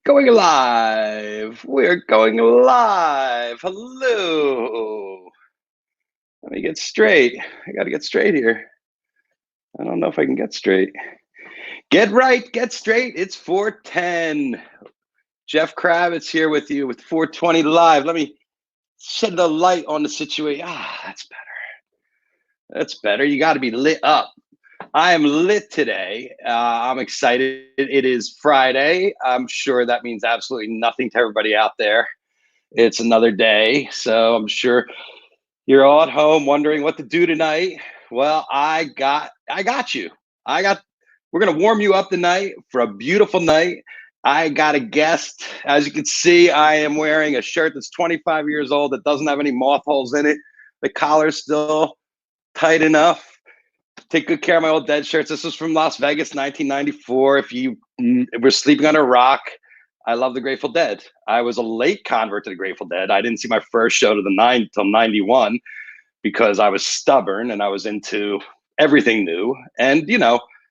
Going live. We're going live. Hello. Let me get straight. I got to get straight here. I don't know if I can get straight. Get right, get straight. It's 410. Jeff Kravitz here with you with 420 Live. Let me shed the light on the situation. That's better. That's better. You got to be lit up. I am lit today. I'm excited. It is Friday. I'm sure that means absolutely nothing to everybody out there. It's another day. So I'm sure you're all at home wondering what to do tonight. Well, I got you. We're going to warm you up tonight for a beautiful night. I got a guest. As you can see, I am wearing a shirt that's 25 years old that doesn't have any moth holes in it. The collar's still tight enough. Take good care of my old Dead shirts. This was from Las Vegas, 1994. If you were sleeping on a rock, I love the Grateful Dead. I was a late convert to the Grateful Dead. I didn't see my first show to till 91 because I was stubborn and I was into everything new. And,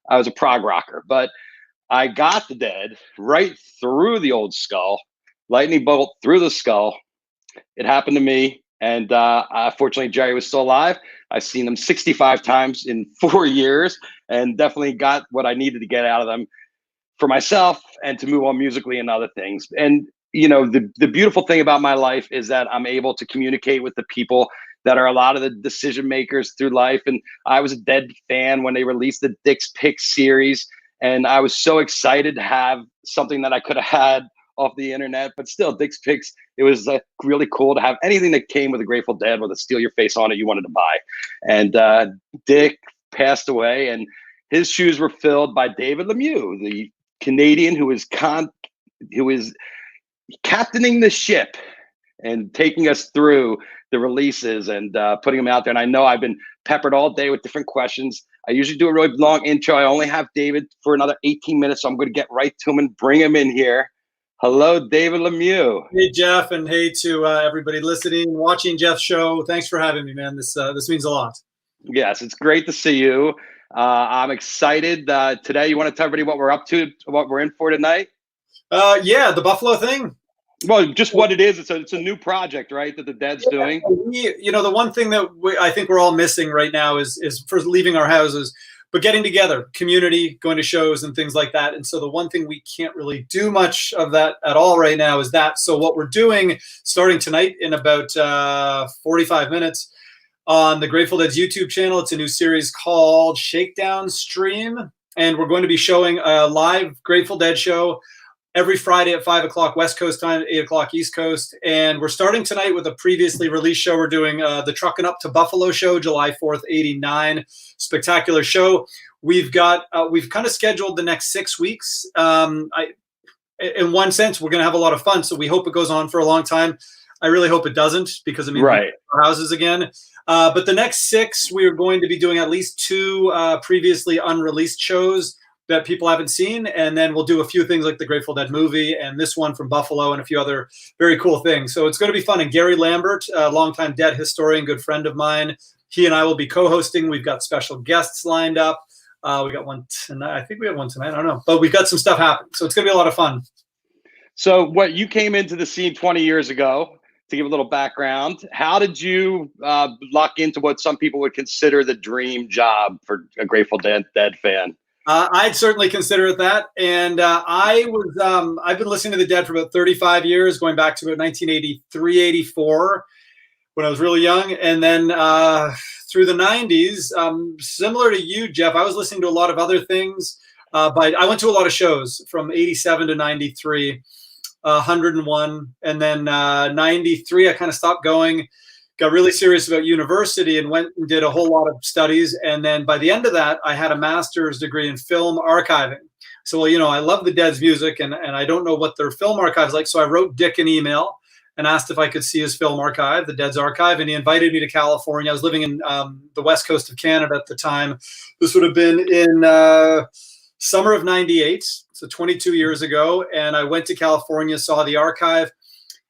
I was a prog rocker. But I got the Dead right through the old skull, lightning bolt through the skull. It happened to me. And fortunately, Jerry was still alive. I've seen them 65 times in 4 years and definitely got what I needed to get out of them for myself and to move on musically and other things. And, the beautiful thing about my life is that I'm able to communicate with the people that are a lot of the decision makers through life. And I was a Dead fan when they released the Dick's Pick series. And I was so excited to have something that I could have had off the internet, but still Dick's Picks, it was really cool to have anything that came with a Grateful Dead with a Steal Your Face on it you wanted to buy. And Dick passed away and his shoes were filled by David Lemieux, the Canadian who is captaining the ship and taking us through the releases and putting them out there. And I know I've been peppered all day with different questions. I usually do a really long intro. I only have David for another 18 minutes, so I'm going to get right to him and bring him in here. Hello, David Lemieux. Hey, Jeff, and hey to everybody listening, watching Jeff's show. Thanks for having me, man. This means a lot. Yes, it's great to see you. I'm excited. Today, you want to tell everybody what we're up to, what we're in for tonight? Yeah, the Buffalo thing. Well, just what it is. It's a new project, right, that the Dead's doing. The one thing that I think we're all missing right now is for leaving our houses, but getting together, community, going to shows and things like that. And so the one thing we can't really do much of that at all right now is that. So what we're doing starting tonight in about 45 minutes on the Grateful Dead's YouTube channel, it's a new series called Shakedown Stream. And we're going to be showing a live Grateful Dead show every Friday at 5 o'clock West Coast time, 8 o'clock East Coast. And we're starting tonight with a previously released show. We're doing the Truckin' Up to Buffalo show, July 4th, 89. Spectacular show. We've kind of scheduled the next 6 weeks. In one sense, we're going to have a lot of fun. So we hope it goes on for a long time. I really hope it doesn't because it means right. Our houses again. But the next 6, we are going to be doing at least 2 previously unreleased shows that people haven't seen, and then we'll do a few things like the Grateful Dead movie and this one from Buffalo and a few other very cool things. So it's going to be fun. And Gary Lambert, a longtime Dead historian, good friend of mine, he and I will be co-hosting. We've got special guests lined up. We got one tonight. I think we have one tonight. I don't know, but we've got some stuff happening. So it's going to be a lot of fun. So you came into the scene 20 years ago. To give a little background, how did you lock into what some people would consider the dream job for a Grateful Dead fan? I'd certainly consider it that. And I've been listening to the Dead for about 35 years, going back to about 1983, 84, when I was really young. And then through the 90s, similar to you, Jeff, I was listening to a lot of other things. But I went to a lot of shows from 87 to 93. 101, and then 93 I kind of stopped going, got really serious about university and went and did a whole lot of studies. And then by the end of that, I had a master's degree in film archiving. So, I love the Dead's music and I don't know what their film archive is like. So I wrote Dick an email and asked if I could see his film archive, the Dead's archive. And he invited me to California. I was living in the west coast of Canada at the time. This would have been in summer of 98. So 22 years ago, and I went to California, saw the archive,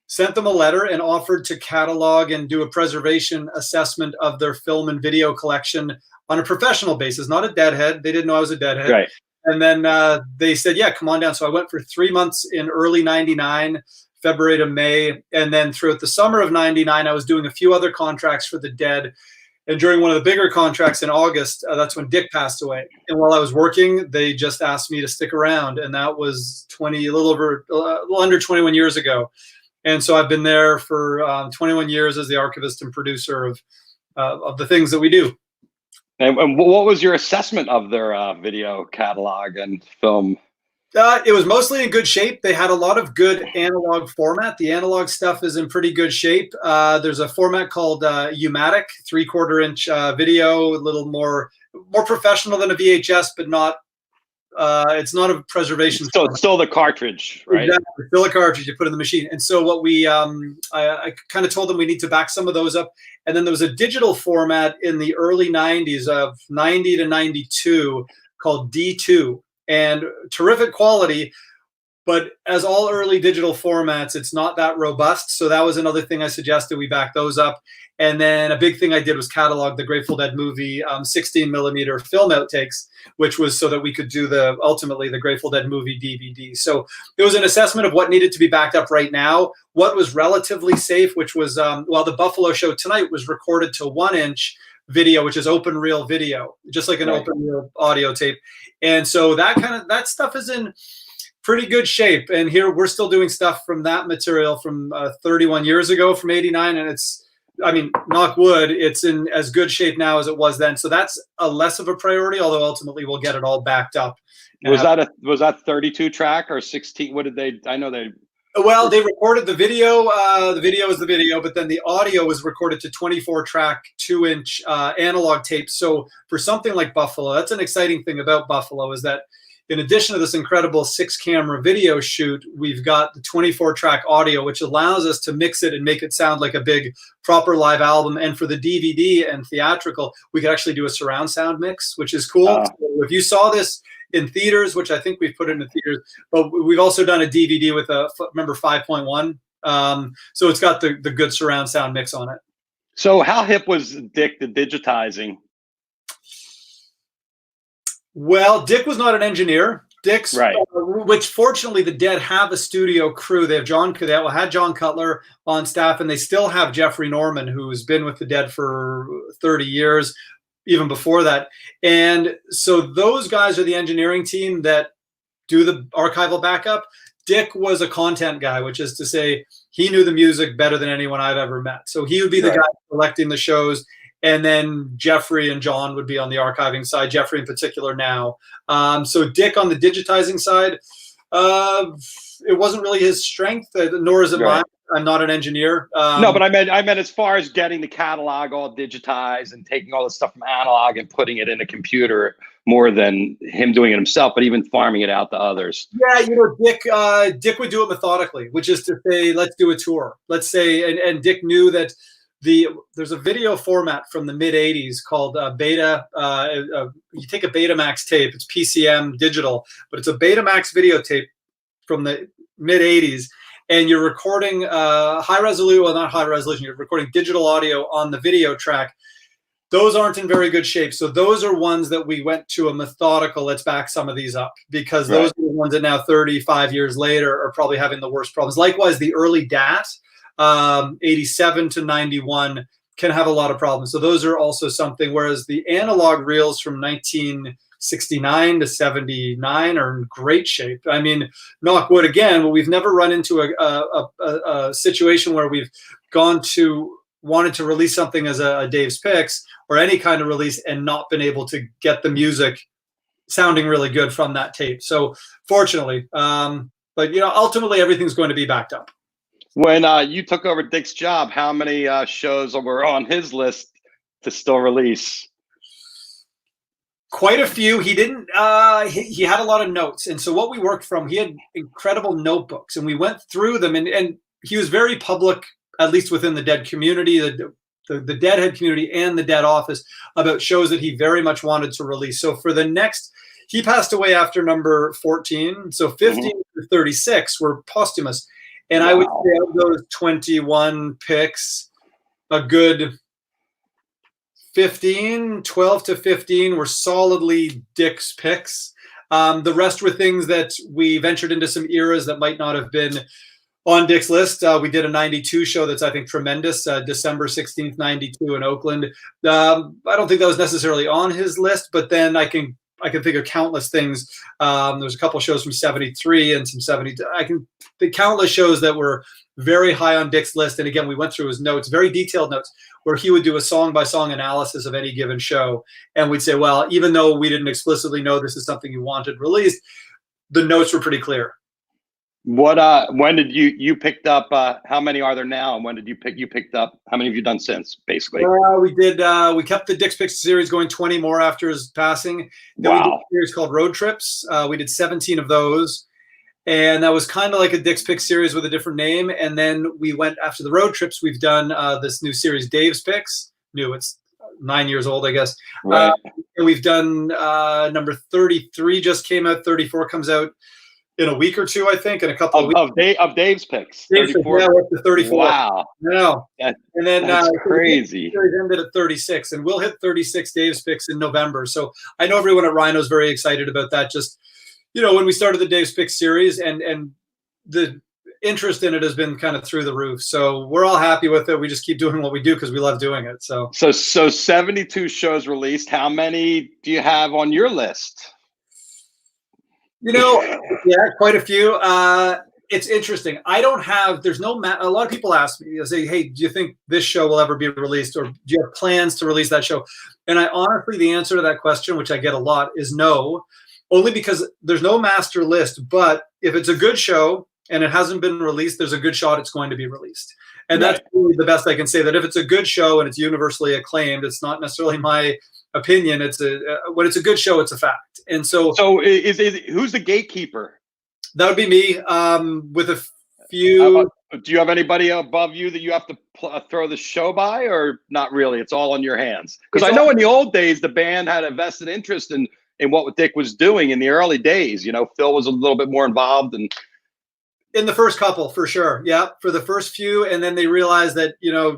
sent them a letter and offered to catalog and do a preservation assessment of their film and video collection on a professional basis, not a deadhead. They didn't know I was a deadhead. Right. And then they said, yeah, come on down. So I went for 3 months in early 99, February to May. And then throughout the summer of 99, I was doing a few other contracts for the Dead. And during one of the bigger contracts in August, that's when Dick passed away. And while I was working, they just asked me to stick around. And that was a little under 21 years ago. And so I've been there for 21 years as the archivist and producer of the things that we do. And what was your assessment of their video catalog and film? It was mostly in good shape. They had a lot of good analog format. The analog stuff is in pretty good shape. There's a format called U-matic, 3/4 inch video, a little more professional than a VHS, but not. It's not a preservation. It's still the cartridge, right? Exactly. Still a cartridge you put in the machine. And so what I kind of told them we need to back some of those up. And then there was a digital format in the early 90s of 90 to 92 called D2. And terrific quality, but as all early digital formats, it's not that robust. So that was another thing I suggested we back those up. And then a big thing I did was catalog the Grateful Dead movie 16 millimeter film outtakes, which was so that we could do ultimately the Grateful Dead movie DVD. So it was an assessment of what needed to be backed up right now, what was relatively safe, which was, the Buffalo show tonight was recorded to 1-inch video, which is open reel video, just like an open reel audio tape. And so that stuff is in pretty good shape. And here we're still doing stuff from that material from 31 years ago, from 89. And knock wood, it's in as good shape now as it was then. So that's a less of a priority, although ultimately we'll get it all backed up. Was that 32 track or 16? What did they, I know they. Well, they recorded the video. The video is the video, but then the audio was recorded to 24-track, 2-inch analog tape. So for something like Buffalo, that's an exciting thing about Buffalo is that in addition to this incredible 6-camera video shoot, we've got the 24-track audio, which allows us to mix it and make it sound like a big proper live album. And for the DVD and theatrical, we could actually do a surround sound mix, which is cool. So if you saw this in theaters, which I think we've put it in the theaters, but we've also done a DVD with remember 5.1. So it's got the good surround sound mix on it. So how hip was Dick to digitizing? Well, Dick was not an engineer. Dick's right. Which fortunately the Dead have a studio crew. They have had John Cutler on staff, and they still have Jeffrey Norman, who's been with the Dead for 30 years. Even before that. And so those guys are the engineering team that do the archival backup. Dick was a content guy, which is to say he knew the music better than anyone I've ever met. So he would be the guy selecting the shows. And then Jeffrey and John would be on the archiving side, Jeffrey in particular now. So Dick on the digitizing side, it wasn't really his strength, nor is it mine. I'm not an engineer. No, but I meant as far as getting the catalog all digitized and taking all the stuff from analog and putting it in a computer more than him doing it himself, but even farming it out to others. Yeah, Dick would do it methodically, which is to say, let's do a tour. Let's say, and Dick knew that there's a video format from the mid 80s called Beta. You take a Betamax tape, it's PCM digital, but it's a Betamax videotape from the mid 80s. And you're recording high resolution, well, not high resolution, you're recording digital audio on the video track. Those aren't in very good shape. So those are ones that we went to a methodical, let's back some of these up, because those are the ones that now 35 years later are probably having the worst problems. Likewise, the early DAT, 87 to 91, can have a lot of problems. So those are also something, whereas the analog reels from 1969 to 79 are in great shape. I mean, knock wood again, but we've never run into a situation where we've wanted to release something as a Dave's Picks or any kind of release and not been able to get the music sounding really good from that tape. So fortunately, but ultimately everything's going to be backed up. When you took over Dick's job, how many shows were on his list to still release? Quite a few. He didn't. He had a lot of notes, and so what we worked from, he had incredible notebooks, and we went through them. And he was very public, at least within the Dead community, the Deadhead community, and the Dead office, about shows that he very much wanted to release. So for the next, he passed away after number 14. So 15 to 36 were posthumous, and I would say of those 21 picks, a good 12 to 15 were solidly Dick's picks. The rest were things that we ventured into some eras that might not have been on Dick's list. We did a 92 show that's, I think, tremendous, December 16th, 92 in Oakland. I don't think that was necessarily on his list, but then I can think of countless things. There's a couple shows from 73 and some 70. I can think countless shows that were very high on Dick's list. And again, we went through his notes, very detailed notes, where he would do a song-by-song analysis of any given show. And we'd say, well, even though we didn't explicitly know this is something you wanted released, the notes were pretty clear. When did you picked up, how many are there now? And when did you picked up, how many have you done since, basically? We kept the Dick's Picks series going, 20 more after his passing. Then we did a series called Road Trips. We did 17 of those. And that was kind of like a Dick's Picks series with a different name. And then we went, after the Road Trips, we've done this new series, Dave's Picks. New, it's 9 years old, I guess. Right. And we've done number 33 just came out. 34 comes out in a week or two, I think, in a couple of weeks. Of Dave's Picks. 34. Yeah, we're up to 34. Wow. No. And then that's crazy. The ended at 36, and we'll hit 36 Dave's Picks in November. So I know everyone at Rhino is very excited about that. Just, when we started the Dave's Picks series, and the interest in it has been kind of through the roof. So we're all happy with it. We just keep doing what we do because we love doing it. So 72 shows released. How many do you have on your list? Yeah, quite a few. It's interesting. I don't have, there's no, a lot of people ask me, they say, hey, do you think this show will ever be released? Or do you have plans to release that show? And I honestly, the answer to that question, which I get a lot, is no, only because there's no master list. But if it's a good show and it hasn't been released, there's a good shot it's going to be released. And right. That's really the best I can say, that if it's a good show and it's universally acclaimed, it's not necessarily my opinion. When it's a good show, it's a fact. And so is who's the gatekeeper? That would be me. With a few. Do you have anybody above you that you have to throw the show by, or not really? It's all in your hands. Because I know in the old days the band had a vested interest in what Dick was doing in the early days. Phil was a little bit more involved, and in the first couple, for sure. Yeah, for the first few, and then they realized that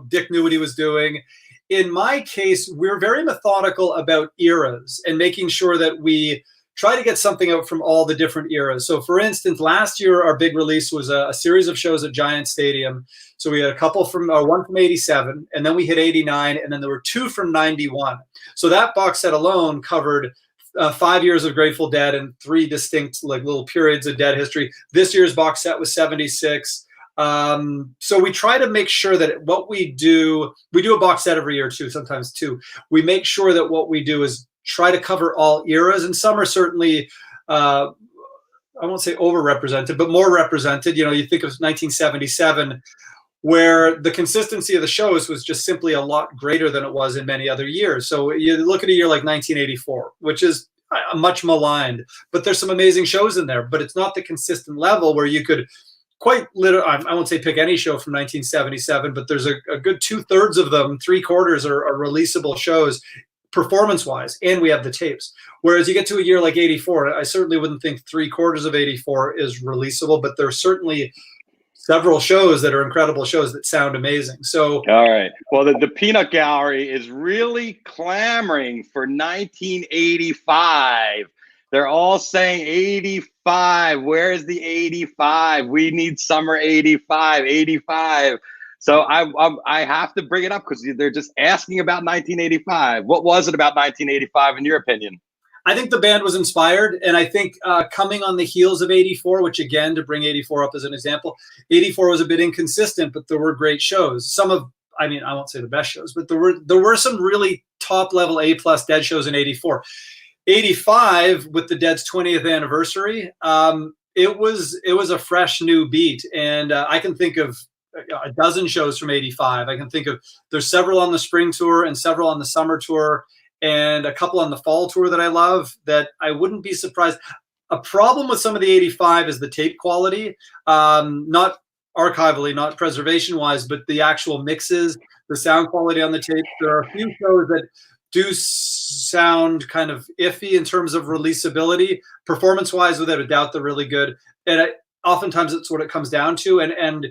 Dick knew what he was doing. In my case, we're very methodical about eras and making sure that we try to get something out from all the different eras. So for instance, last year, our big release was a series of shows at Giant Stadium. So we had a couple one from 87, and then we hit 89, and then there were two from 91. So that box set alone covered 5 years of Grateful Dead and 3 distinct little periods of Dead history. This year's box set was 76. So we try to make sure that what we do a box set every year too, sometimes two. We make sure that what we do is try to cover all eras, and some are certainly, I won't say overrepresented, but more represented. You think of 1977, where the consistency of the shows was just simply a lot greater than it was in many other years. So you look at a year like 1984, which is much maligned, but there's some amazing shows in there, but it's not the consistent level where you could quite literally, I won't say pick any show from 1977, but there's a good 2/3 of them, 3/4 are releasable shows performance-wise, and we have the tapes. Whereas you get to a year like 84, I certainly wouldn't think 3/4 of 84 is releasable, but there's certainly several shows that are incredible shows that sound amazing. So, all right. Well, the Peanut Gallery is really clamoring for 1985. They're all saying 85. Where's the 85? We need summer 85, 85. So I have to bring it up because they're just asking about 1985. What was it about 1985 in your opinion? I think the band was inspired, and I think coming on the heels of 84, which again, to bring 84 up as an example, 84 was a bit inconsistent, but there were great shows. I won't say the best shows, but there were some really top level A+ Dead shows in 84. 85, with the Dead's 20th anniversary, it was a fresh new beat, and I can think of a dozen shows from 85. I can think of, there's several on the spring tour and several on the summer tour and a couple on the fall tour that I love, that I wouldn't be surprised. A problem with some of the 85 is the tape quality, not archivally, not preservation wise, but the actual mixes, the sound quality on the tape. There are a few shows that do sound kind of iffy in terms of releasability. Performance-wise, without a doubt, they're really good. And oftentimes it's what it comes down to. And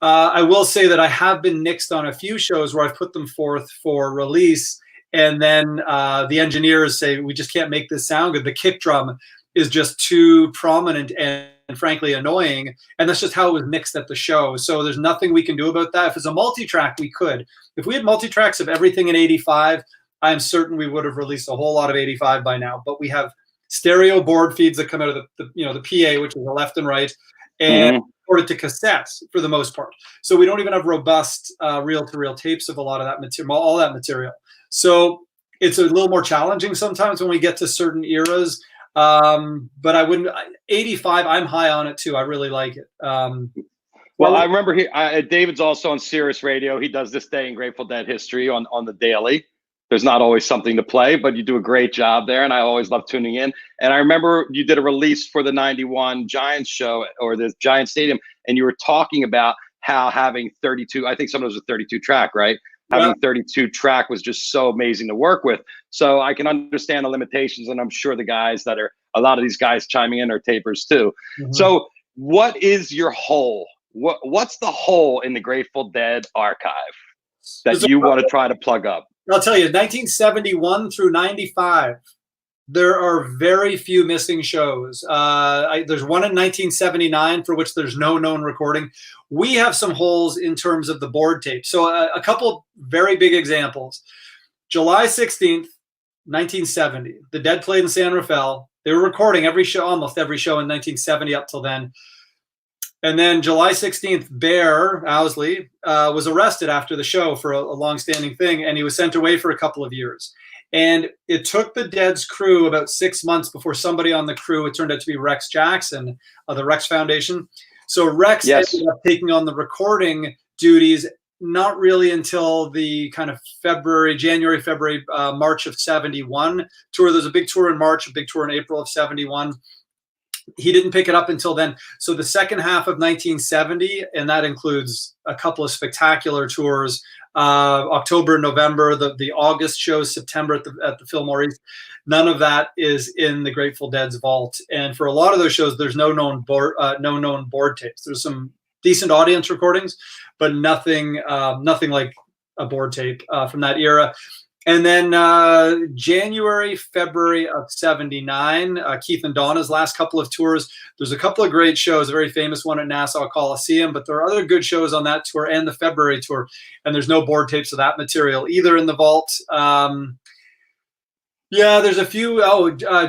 I will say that I have been nixed on a few shows where I've put them forth for release, and then the engineers say, we just can't make this sound good. The kick drum is just too prominent and frankly annoying, and that's just how it was mixed at the show. So there's nothing we can do about that. If it's a multi-track, we could. If we had multi-tracks of everything in 85, I'm certain we would have released a whole lot of 85 by now. But we have stereo board feeds that come out of the PA, which is the left and right, and recorded to cassettes for the most part. So we don't even have robust reel-to-reel tapes of a lot of that material, all that material. So it's a little more challenging sometimes when we get to certain eras. But I wouldn't. 85, I'm high on it too. I really like it. Well, I remember David's also on Sirius Radio. He does This Day in Grateful Dead History on the daily. There's not always something to play, but you do a great job there, and I always love tuning in. And I remember you did a release for the 91 Giants show, or the Giants Stadium, and you were talking about how having 32, I think some of it was a 32 track, right? Yeah. Having 32 track was just so amazing to work with. So I can understand the limitations, and I'm sure the guys that are, a lot of these guys chiming in are tapers too. So what is your hole? What's the hole in the Grateful Dead archive that you want to try to plug up? I'll tell you, 1971 through 95, there are very few missing shows. There's one in 1979 for which there's no known recording. We have some holes in terms of the board tape. So a couple very big examples. July 16th, 1970, the Dead played in San Rafael. They were recording every show, almost every show in 1970 up till then. And then July 16th, Bear Owsley was arrested after the show for a long-standing thing, and he was sent away for a couple of years. And it took the Dead's crew about 6 months before somebody on the crew, it turned out to be Rex Jackson of the Rex Foundation. So Rex ended up taking on the recording duties, not really until the kind of January, February, March of 71 tour. There's a big tour in March, a big tour in April of 71. He didn't pick it up until then. So the second half of 1970, and that includes a couple of spectacular tours, October, November, the August shows, September at the Fillmore East. None of that is in the Grateful Dead's vault. And for a lot of those shows, there's no known board tapes. There's some decent audience recordings, but nothing like a board tape from that era. And then January, February of 79, Keith and Donna's last couple of tours. There's a couple of great shows, a very famous one at Nassau Coliseum, but there are other good shows on that tour and the February tour. And there's no board tapes of that material either in the vault. Yeah, there's a few.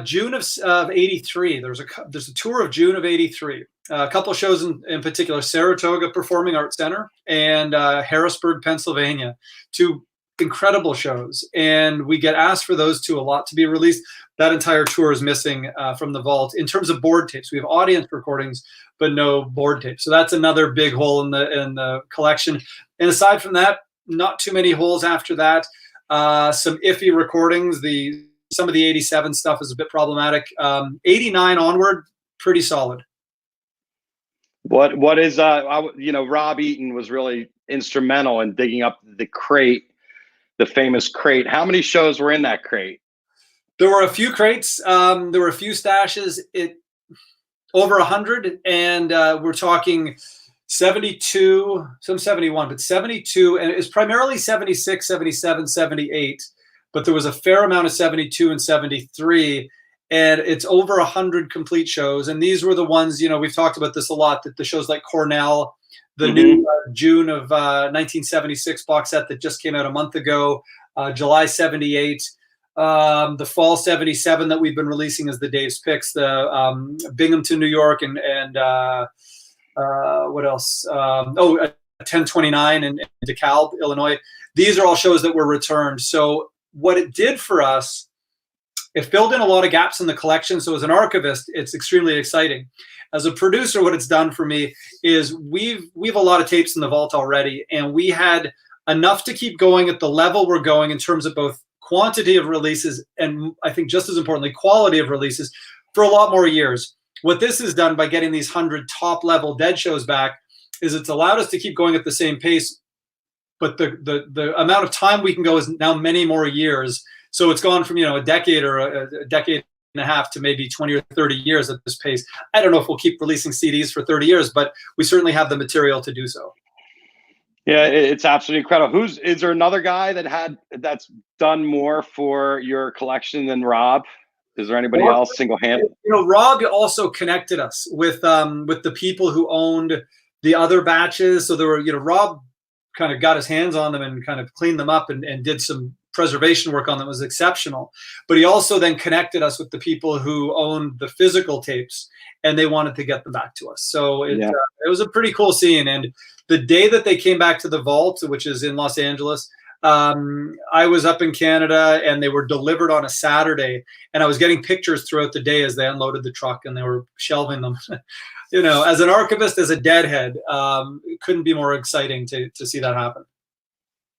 June of 83. There's a tour of June of 83. A couple of shows in particular, Saratoga Performing Arts Center and Harrisburg, Pennsylvania. Two incredible shows, and we get asked for those two a lot to be released. That entire tour is missing from the vault. In terms of board tapes, we have audience recordings, but no board tapes. So that's another big hole in the collection. And aside from that, not too many holes after that. Some iffy recordings. Some of the 87 stuff is a bit problematic. 89 onward, pretty solid. What is Rob Eaton was really instrumental in digging up the crate. The famous crate. How many shows were in that crate? There were a few crates. There were a few stashes. Over 100, and we're talking 72, some 71, but 72, and it's primarily 76, 77, 78. But there was a fair amount of 72 and 73, and it's over 100 complete shows. And these were the ones, we've talked about this a lot, that the shows like Cornell, the new June of 1976 box set that just came out a month ago, July 78, the fall 77 that we've been releasing as the Dave's Picks, the Binghamton, New York, and what else? 1029 in DeKalb, Illinois. These are all shows that were returned. So what it did for us, it filled in a lot of gaps in the collection. So as an archivist, it's extremely exciting. As a producer, what it's done for me is we've a lot of tapes in the vault already, and we had enough to keep going at the level we're going in terms of both quantity of releases and, I think just as importantly, quality of releases for a lot more years. What this has done by getting these 100 top-level Dead shows back is it's allowed us to keep going at the same pace, but the amount of time we can go is now many more years. So it's gone from a decade or a decade and a half to maybe 20 or 30 years at this pace. I don't know if we'll keep releasing CDs for 30 years, but we certainly have the material to do so. Yeah, it's absolutely incredible. Is there another guy that's done more for your collection than Rob? Is there anybody else single-handed? Rob also connected us with the people who owned the other batches. So there were, Rob kind of got his hands on them and kind of cleaned them up and did some preservation work on them. It was exceptional. But he also then connected us with the people who owned the physical tapes, and they wanted to get them back to us. So it was a pretty cool scene. And the day that they came back to the vault, which is in Los Angeles, I was up in Canada, and they were delivered on a Saturday, and I was getting pictures throughout the day as they unloaded the truck and they were shelving them. As an archivist, as a deadhead, it couldn't be more exciting to see that happen.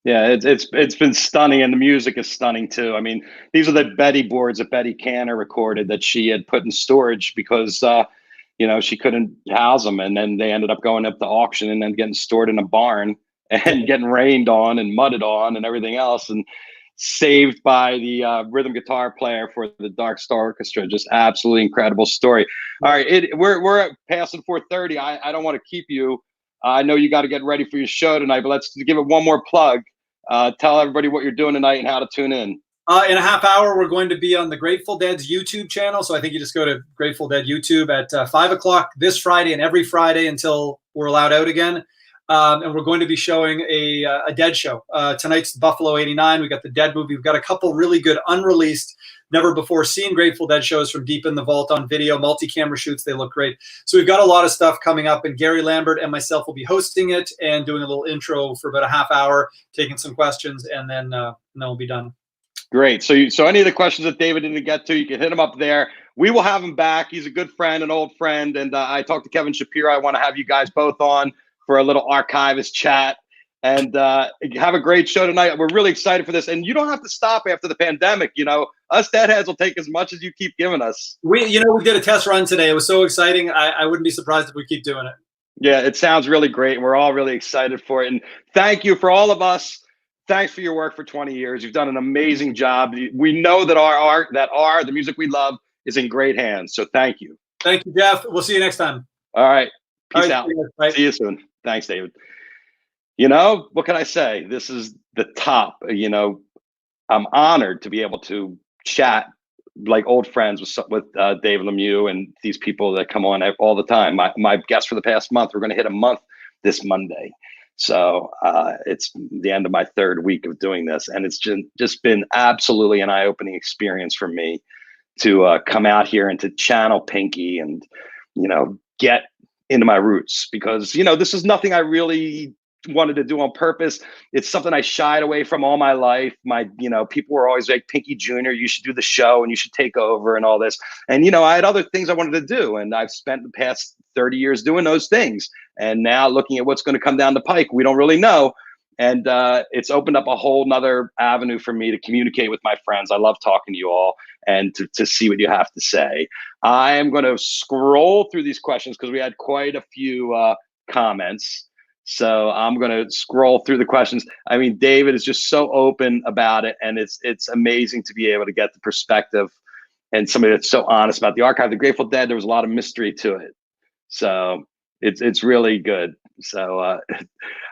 Yeah, it's been stunning, and the music is stunning too. I mean, these are the Betty boards that Betty Canner recorded that she had put in storage because she couldn't house them, and then they ended up going up to auction and then getting stored in a barn and getting rained on and mudded on and everything else, and saved by the rhythm guitar player for the Dark Star Orchestra. Just absolutely incredible story. All right, we're passing 4:30. I don't want to keep you. I know you got to get ready for your show tonight, but let's give it one more plug. Tell everybody what you're doing tonight and how to tune in. In a half hour, we're going to be on the Grateful Dead's YouTube channel. So I think you just go to Grateful Dead YouTube at 5 o'clock this Friday and every Friday until we're allowed out again. And we're going to be showing a Dead show. Tonight's Buffalo 89. We got the Dead movie. We've got a couple really good unreleased, never before seen Grateful Dead shows from deep in the vault on video, multi-camera shoots. They look great. So we've got a lot of stuff coming up, and Gary Lambert and myself will be hosting it and doing a little intro for about a half hour, taking some questions, and then we'll be done. Great. So any of the questions that David didn't get to, you can hit him up there. We will have him back. He's a good friend, an old friend. And I talked to Kevin Shapiro. I want to have you guys both on for a little archivist chat, and have a great show tonight. We're really excited for this. And you don't have to stop after the pandemic. Us deadheads will take as much as you keep giving us. We did a test run today. It was so exciting. I wouldn't be surprised if we keep doing it. Yeah, it sounds really great. And we're all really excited for it. And thank you for all of us. Thanks for your work for 20 years. You've done an amazing job. We know that our art, the music we love, is in great hands. So thank you. Thank you, Jeff. We'll see you next time. All right. Peace out. Bye. See you soon. Thanks, David. What can I say? This is the top. I'm honored to be able to chat like old friends with Dave Lemieux and these people that come on all the time. My guest for the past month, we're going to hit a month this Monday. So it's the end of my third week of doing this, and it's just been absolutely an eye-opening experience for me to come out here and to channel Pinky and get into my roots, because this is nothing I really wanted to do on purpose. It's something I shied away from all my life. People were always like, Pinky Jr., you should do the show and you should take over and all this. And, I had other things I wanted to do. And I've spent the past 30 years doing those things. And now looking at what's going to come down the pike, we don't really know. And it's opened up a whole nother avenue for me to communicate with my friends. I love talking to you all and to see what you have to say. I am going to scroll through these questions because we had quite a few comments. So I'm going to scroll through the questions. I mean, David is just so open about it, and it's amazing to be able to get the perspective and somebody that's so honest about the archive. The Grateful Dead, there was a lot of mystery to it. So it's really good. So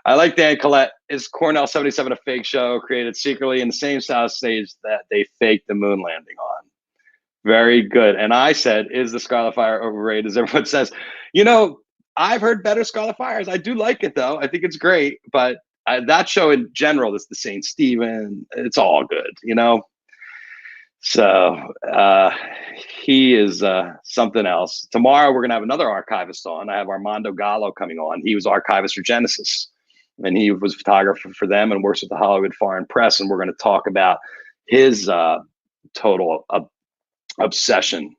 I like Dan Collette. Is Cornell 77 a fake show created secretly in the same sound stage that they faked the moon landing on? Very good. And I said, is the Scarlet Fire overrated, as everyone says? I've heard better Scarlet Fires. I do like it, though. I think it's great. But that show in general, it's the St. Stephen. It's all good, So he is something else. Tomorrow, we're going to have another archivist on. I have Armando Gallo coming on. He was archivist for Genesis, and he was a photographer for them and works with the Hollywood Foreign Press. And we're going to talk about his total obsession.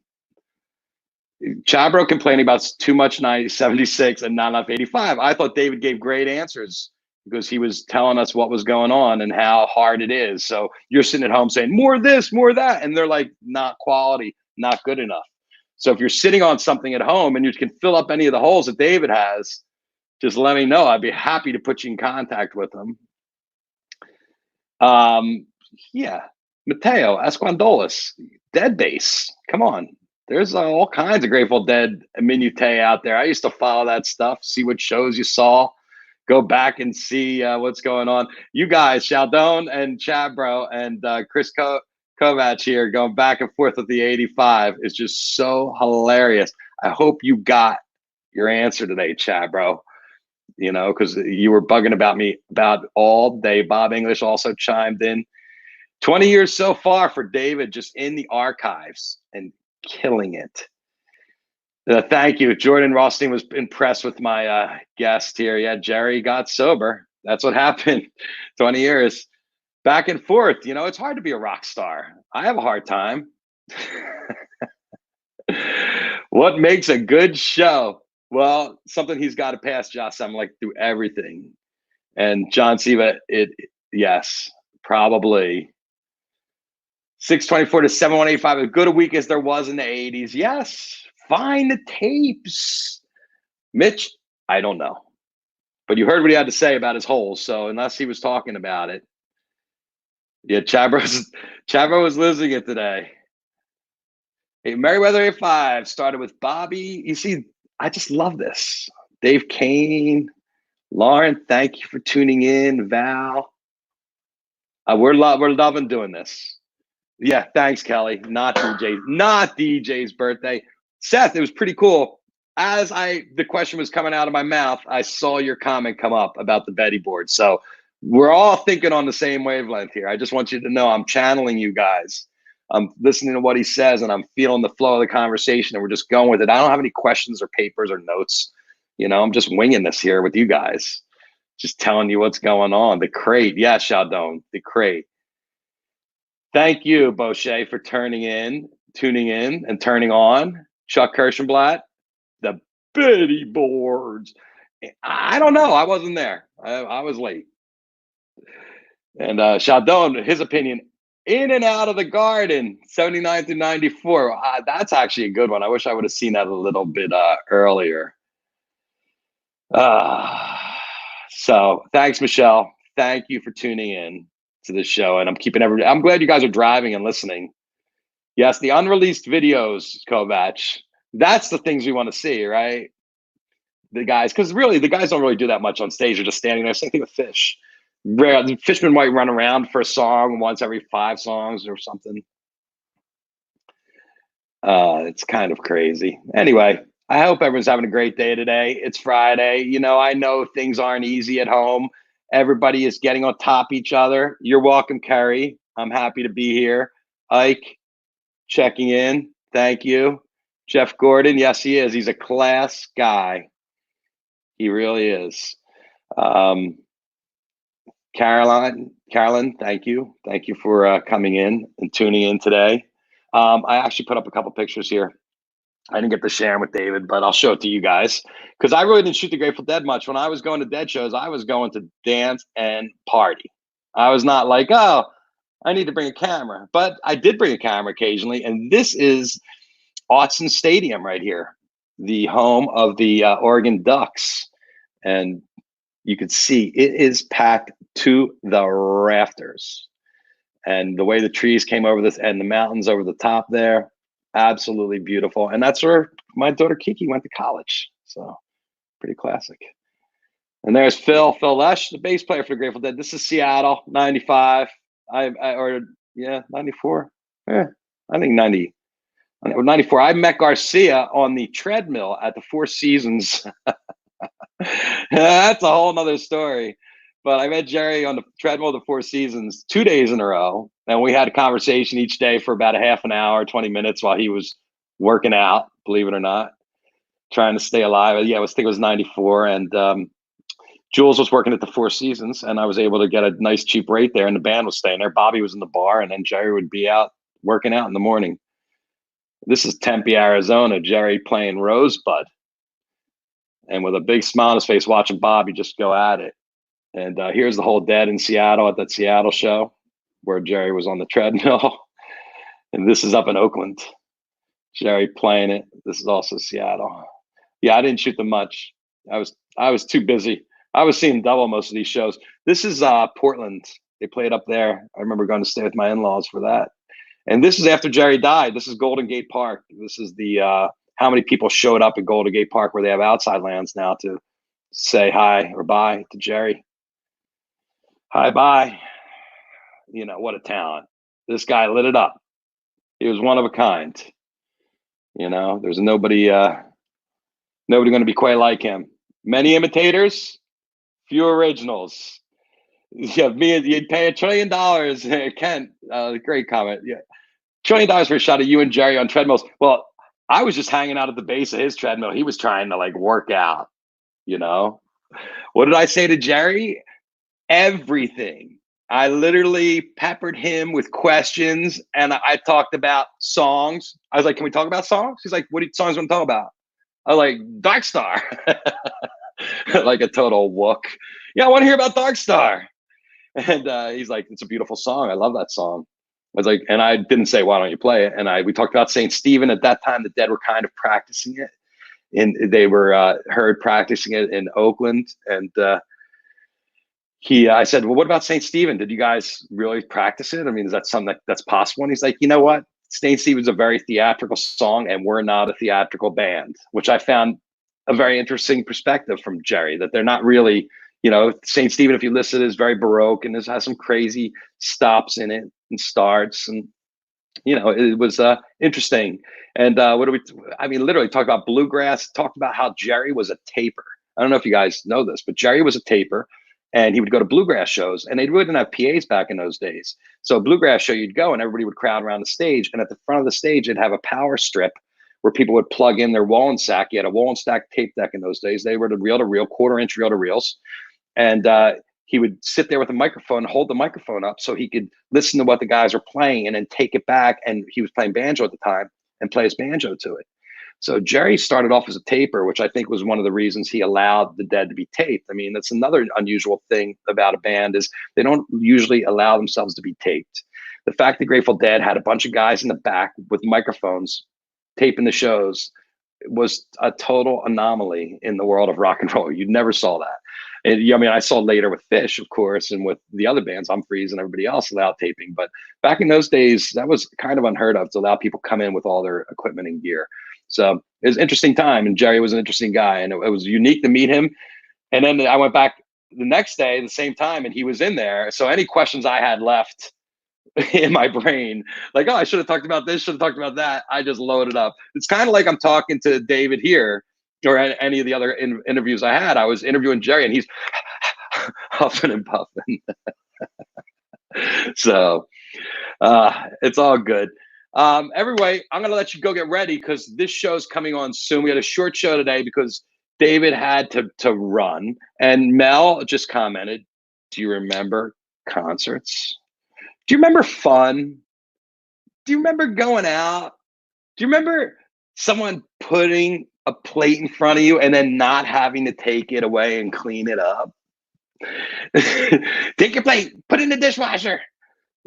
Chabro complaining about too much 76 and not enough 85. I thought David gave great answers because he was telling us what was going on and how hard it is. So you're sitting at home saying more of this, more of that, and they're like, not quality, not good enough. So if you're sitting on something at home and you can fill up any of the holes that David has, just let me know. I'd be happy to put you in contact with him. Yeah, Mateo Esquandolis, Dead Base. Come on. There's all kinds of Grateful Dead minutiae out there. I used to follow that stuff, see what shows you saw, go back and see what's going on. You guys, Sheldon and Chabro and Chris Kovac here, going back and forth with the 85 is just so hilarious. I hope you got your answer today, Chad, bro. You know, because you were bugging about me about all day. Bob English also chimed in. 20 years so far for David, just in the archives and killing it. Thank you. Jordan Rothstein was impressed with my guest here. Yeah, Jerry got sober. That's what happened. 20 years. Back and forth. You know, it's hard to be a rock star. I have a hard time. What makes a good show? Well, something he's got to pass, Josh. I'm like through everything. And John Siva, yes, probably 624 to 7185. As good a week as there was in the 80s. Yes. Find the tapes. Mitch, I don't know. But you heard what he had to say about his holes. So unless he was talking about it. Yeah, Chabro was losing it today. Hey, Merriweather 85 started with Bobby. You see, I just love this. Dave Kane, Lauren, thank you for tuning in. Val, we're loving doing this. Yeah, thanks, Kelly. Not DJ's birthday. Seth, it was pretty cool. As the question was coming out of my mouth, I saw your comment come up about the Betty board. So we're all thinking on the same wavelength here. I just want you to know I'm channeling you guys. I'm listening to what he says and I'm feeling the flow of the conversation and we're just going with it. I don't have any questions or papers or notes. You know, I'm just winging this here with you guys. Just telling you what's going on. The crate. Yeah, Sheldon, the crate. Thank you, Bochet, for tuning in, and turning on. Chuck Kirschenblatt, the Betty boards. I don't know. I wasn't there. I was late. And Sheldon, his opinion, in and out of the garden, 79 through 94. That's actually a good one. I wish I would have seen that a little bit earlier. So thanks, Michelle. Thank you for tuning in to the show. And I'm glad you guys are driving and listening. Yes, the unreleased videos, Kovac. That's the things we want to see, right? The guys, because really, the guys don't really do that much on stage. They're just standing there. Same thing with Fish. The Fishman might run around for a song once every 5 songs or something. It's kind of crazy. Anyway, I hope everyone's having a great day today. It's Friday. You know, I know things aren't easy at home. Everybody is getting on top of each other. You're welcome, Kerry. I'm happy to be here. Ike, checking in. Thank you. Jeff Gordon. Yes, he is. He's a class guy. He really is. Carolyn, thank you. Thank you for coming in and tuning in today. I actually put up a couple pictures here. I didn't get to share them with David, but I'll show it to you guys because I really didn't shoot the Grateful Dead much. When I was going to Dead shows, I was going to dance and party. I was not like, oh, I need to bring a camera, but I did bring a camera occasionally. And this is Autzen Stadium right here, the home of the Oregon Ducks. And you can see it is packed to the rafters. And the way the trees came over this and the mountains over the top there, absolutely beautiful. And that's where my daughter Kiki went to college. So pretty classic. And there's Phil Lesh, the bass player for the Grateful Dead. This is Seattle, 95. 94. Yeah, I think 94. I met Garcia on the treadmill at the Four Seasons. That's a whole nother story. But I met Jerry on the treadmill of the Four Seasons 2 days in a row. And we had a conversation each day for about a half an hour, 20 minutes while he was working out, believe it or not, trying to stay alive. Yeah, I think it was 94. And Jules was working at the Four Seasons, and I was able to get a nice cheap rate there, and the band was staying there. Bobby was in the bar, and then Jerry would be out working out in the morning. This is Tempe, Arizona, Jerry playing Rosebud. And with a big smile on his face, watching Bobby just go at it. And here's the whole Dead in Seattle at that Seattle show where Jerry was on the treadmill. And this is up in Oakland. Jerry playing it. This is also Seattle. Yeah, I didn't shoot them much. I was too busy. I was seeing double most of these shows. This is Portland. They played up there. I remember going to stay with my in-laws for that. And this is after Jerry died. This is Golden Gate Park. This is the how many people showed up at Golden Gate Park where they have outside lands now to say hi or bye to Jerry. Hi, bye. You know, what a talent. this guy lit it up. He was one of a kind. You know, there's nobody going to be quite like him. Many imitators, few originals. Yeah, you'd pay $1 trillion. Kent, great comment. Yeah, $1 trillion for a shot of you and Jerry on treadmills. Well, I was just hanging out at the base of his treadmill. He was trying to like work out. You know, what did I say to Jerry? Everything. I literally peppered him with questions, and I talked about songs. I was like, "Can we talk about songs?" He's like, "What songs want to talk about?" I was like, "Dark Star," like a total wook. Yeah, I want to hear about Dark Star. And he's like, "It's a beautiful song. I love that song." I was like, and I didn't say, "Why don't you play it?" And we talked about St. Stephen. At that time, the Dead were kind of practicing it, and they were heard practicing it in Oakland, and I said, "Well, what about St. Stephen? Did you guys really practice it? I mean, is that something that's possible?" And he's like, "You know what? St. Stephen's a very theatrical song, and we're not a theatrical band," which I found a very interesting perspective from Jerry, that they're not really, you know, St. Stephen, if you listen, is very Baroque and has some crazy stops in it and starts. And, you know, it was interesting. And literally talked about bluegrass, talked about how Jerry was a taper. I don't know if you guys know this, but Jerry was a taper. And he would go to bluegrass shows, and they wouldn't have PAs back in those days. So bluegrass show, you'd go and everybody would crowd around the stage. And at the front of the stage, it'd have a power strip where people would plug in their wall and sack. You had a wall and stack tape deck in those days. They were the reel-to-reel, quarter-inch reel-to-reels. And he would sit there with a microphone, hold the microphone up so he could listen to what the guys were playing and then take it back. And he was playing banjo at the time and play his banjo to it. So Jerry started off as a taper, which I think was one of the reasons he allowed the Dead to be taped. I mean, that's another unusual thing about a band, is they don't usually allow themselves to be taped. The fact that Grateful Dead had a bunch of guys in the back with microphones taping the shows was a total anomaly in the world of rock and roll. You never saw that. And, I mean, I saw later with Fish, of course, and with the other bands, Humphreys and everybody else, allowed taping. But back in those days, that was kind of unheard of, to allow people come in with all their equipment and gear. So it was an interesting time, and Jerry was an interesting guy, and it was unique to meet him. And then I went back the next day, the same time, and he was in there. So any questions I had left in my brain, like, oh, I should have talked about this, should have talked about that, I just loaded up. It's kind of like I'm talking to David here, or any of the other interviews I had. I was interviewing Jerry, and he's huffing and puffing. So it's all good. Everybody, I'm going to let you go get ready, because this show's coming on soon. We had a short show today because David had to run. And Mel just commented, do you remember concerts? Do you remember fun? Do you remember going out? Do you remember someone putting a plate in front of you and then not having to take it away and clean it up? Take your plate, put it in the dishwasher.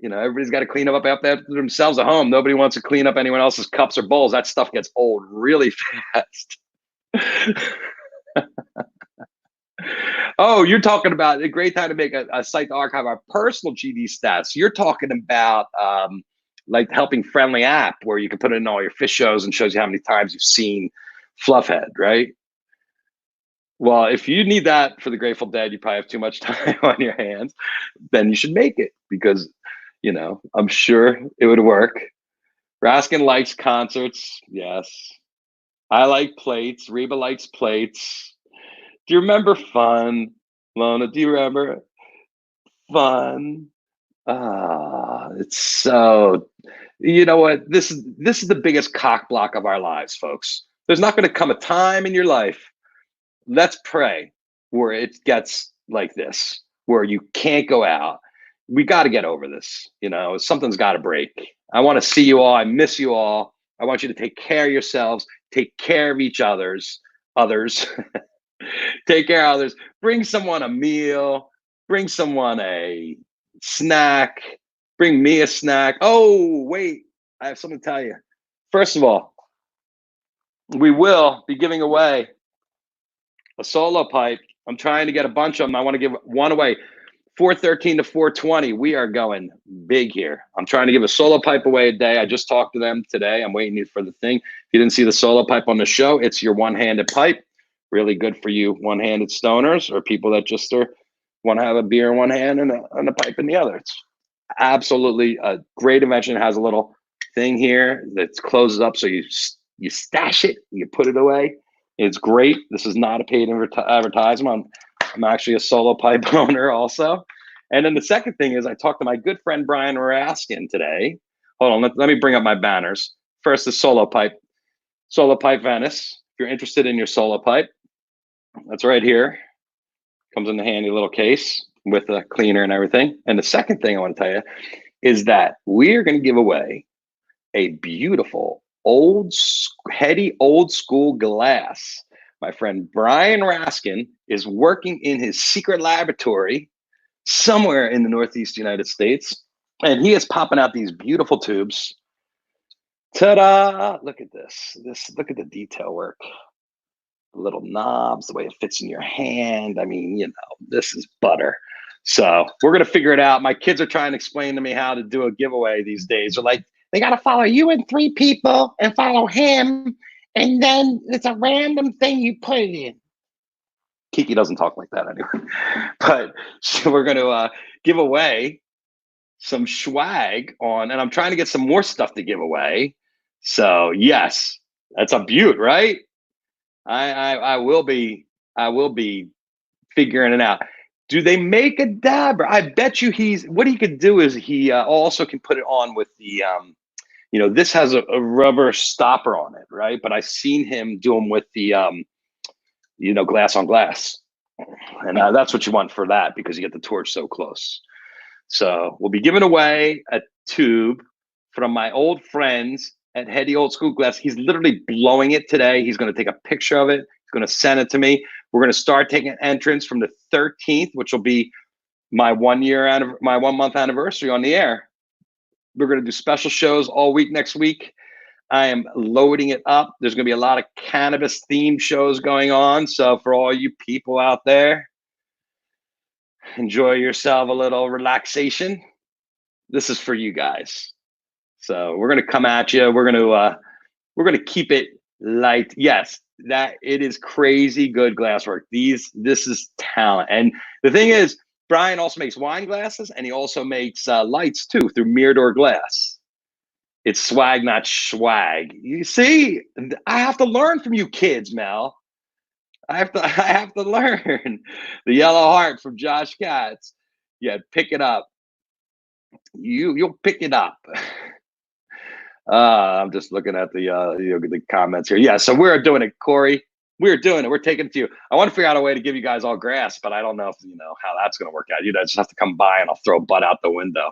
You know, everybody's got to clean up after themselves at home. Nobody wants to clean up anyone else's cups or bowls. That stuff gets old really fast. Oh, you're talking about a great time to make a site to archive our personal GD stats. You're talking about like helping friendly app where you can put in all your Fish shows and shows you how many times you've seen Fluffhead, right? Well, if you need that for the Grateful Dead, you probably have too much time on your hands. Then you should make it, because, you know, I'm sure it would work. Raskin likes concerts. Yes. I like plates. Reba likes plates. Do you remember fun? Lona, do you remember fun? It's so, you know what? This is the biggest cock block of our lives, folks. There's not going to come a time in your life, let's pray, where it gets like this, where you can't go out. We got to get over this. You know, something's got to break. I want to see you all. I miss you all. I want you to take care of yourselves, take care of each others. Take care of others. Bring someone a meal. Bring someone a snack. Bring me a snack. Oh, wait. I have something to tell you. First of all, we will be giving away a solo pipe. I'm trying to get a bunch of them. I want to give one away. 413 to 420. We are going big here. I'm trying to give a solo pipe away a day. I just talked to them today. I'm waiting for the thing. If you didn't see the solo pipe on the show, it's your one-handed pipe. Really good for you one-handed stoners, or people that just want to have a beer in one hand and a pipe in the other. It's absolutely a great invention. It has a little thing here that closes up, so you stash it, you put it away. It's great. This is not a paid advertisement. I'm actually a solo pipe owner also. And then the second thing is I talked to my good friend Brian Raskin today. Hold on, let me bring up my banners. First is Solo Pipe Venice. If you're interested in your solo pipe, that's right here. Comes in the handy little case with a cleaner and everything. And the second thing I want to tell you is that we're going to give away a beautiful Hetty old school glass. My friend Brian Raskin is working in his secret laboratory somewhere in the Northeast United States, and he is popping out these beautiful tubes. Ta-da! Look at this. Look at the detail work. The little knobs, the way it fits in your hand. I mean, this is butter. So we're going to figure it out. My kids are trying to explain to me how to do a giveaway these days. They're like, they got to follow you and 3 people and follow him. And then it's a random thing you put it in. Kiki doesn't talk like that anyway. But so we're going to give away some swag on, and I'm trying to get some more stuff to give away. So yes, that's a beaut, right? I will be figuring it out. Do they make a dabber? I bet you what he could do is he also can put it on with the this has a rubber stopper on it, right? But I've seen him do them with the glass on glass, and that's what you want for that, because you get the torch so close. So we'll be giving away a tube from my old friends at Hetty Old School Glass. He's literally blowing it today. He's going to take a picture of it. He's going to send it to me. We're going to start taking entrants from the 13th, which will be my 1 month anniversary on the air. We're going to do special shows all week next week. I am loading it up. There's going to be a lot of cannabis themed shows going on. So for all you people out there, enjoy yourself a little relaxation. This is for you guys. So we're going to come at you. We're going to keep it light. Yes, that it is crazy good glasswork. This is talent. And the thing is, Brian also makes wine glasses, and he also makes lights too through Mirador Glass. It's swag, not swag. You see, I have to learn from you kids, Mel. I have to learn. The Yellow Heart from Josh Katz. Yeah, pick it up. You'll pick it up. I'm just looking at the comments here. Yeah, so we're doing it, Corey. We're doing it. We're taking it to you. I want to figure out a way to give you guys all grass, but I don't know if how that's going to work out. You just have to come by, and I'll throw a butt out the window.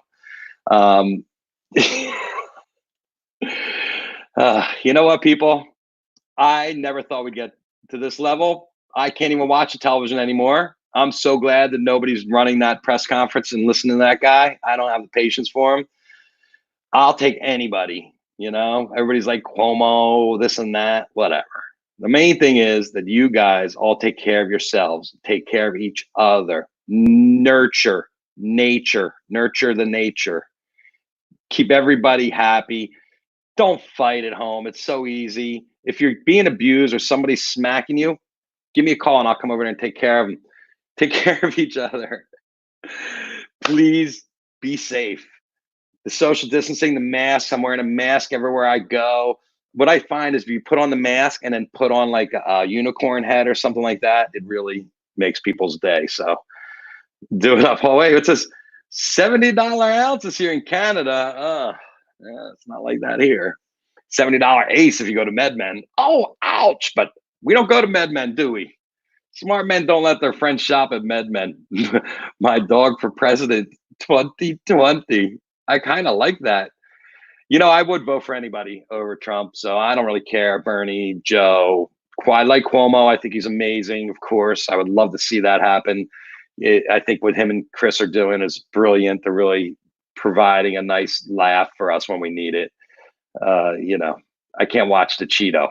You know what, people? I never thought we'd get to this level. I can't even watch the television anymore. I'm so glad that nobody's running that press conference and listening to that guy. I don't have the patience for him. I'll take anybody, everybody's like Cuomo, this and that, whatever. The main thing is that you guys all take care of yourselves, take care of each other, nurture nature, nurture the nature, keep everybody happy. Don't fight at home. It's so easy. If you're being abused or somebody's smacking you, give me a call and I'll come over there and take care of them. Take care of each other. Please be safe. The social distancing, the mask, I'm wearing a mask everywhere I go. What I find is if you put on the mask and then put on like a unicorn head or something like that, it really makes people's day. So do it up. Oh, wait, it's this $70 ounces here in Canada. Yeah, it's not like that here. $70 ace if you go to MedMen. Oh, ouch. But we don't go to MedMen, do we? Smart men don't let their friends shop at MedMen. My dog for president 2020. I kind of like that. I would vote for anybody over Trump, so I don't really care. Bernie, Joe, I like Cuomo. I think he's amazing, of course. I would love to see that happen. I think what him and Chris are doing is brilliant. They're really providing a nice laugh for us when we need it. I can't watch the Cheeto.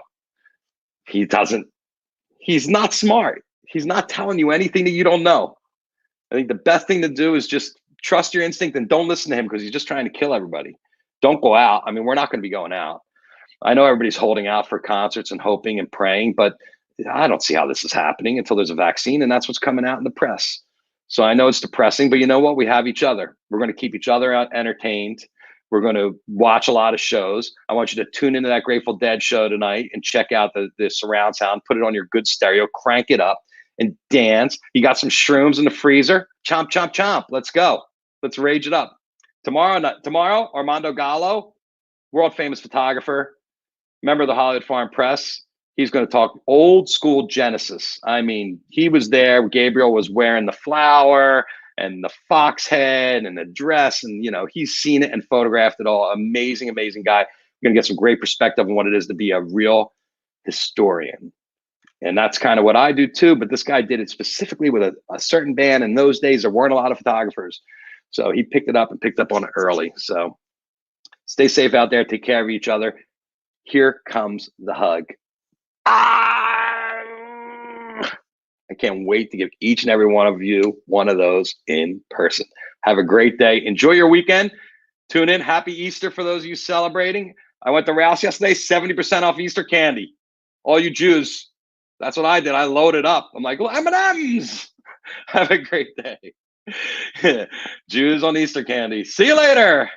He's not smart. He's not telling you anything that you don't know. I think the best thing to do is just trust your instinct and don't listen to him, because he's just trying to kill everybody. Don't go out. I mean, we're not going to be going out. I know everybody's holding out for concerts and hoping and praying, but I don't see how this is happening until there's a vaccine, and that's what's coming out in the press. So I know it's depressing, but you know what? We have each other. We're going to keep each other entertained. We're going to watch a lot of shows. I want you to tune into that Grateful Dead show tonight and check out the surround sound. Put it on your good stereo, crank it up, and dance. You got some shrooms in the freezer? Chomp, chomp, chomp. Let's go. Let's rage it up. Tomorrow, Armando Gallo, world famous photographer, member of the Hollywood Foreign Press. He's going to talk old school Genesis. I mean, he was there. Gabriel was wearing the flower and the fox head and the dress. And, you know, he's seen it and photographed it all. Amazing, amazing guy. We're going to get some great perspective on what it is to be a real historian. And that's kind of what I do too. But this guy did it specifically with a certain band. In those days, there weren't a lot of photographers. So he picked it up and picked up on it early. So stay safe out there. Take care of each other. Here comes the hug. I can't wait to give each and every one of you one of those in person. Have a great day. Enjoy your weekend. Tune in. Happy Easter for those of you celebrating. I went to Rouse yesterday, 70% off Easter candy. All you Jews, that's what I did. I loaded up. I'm like, M&Ms. Have a great day. Jews on Easter candy. See you later.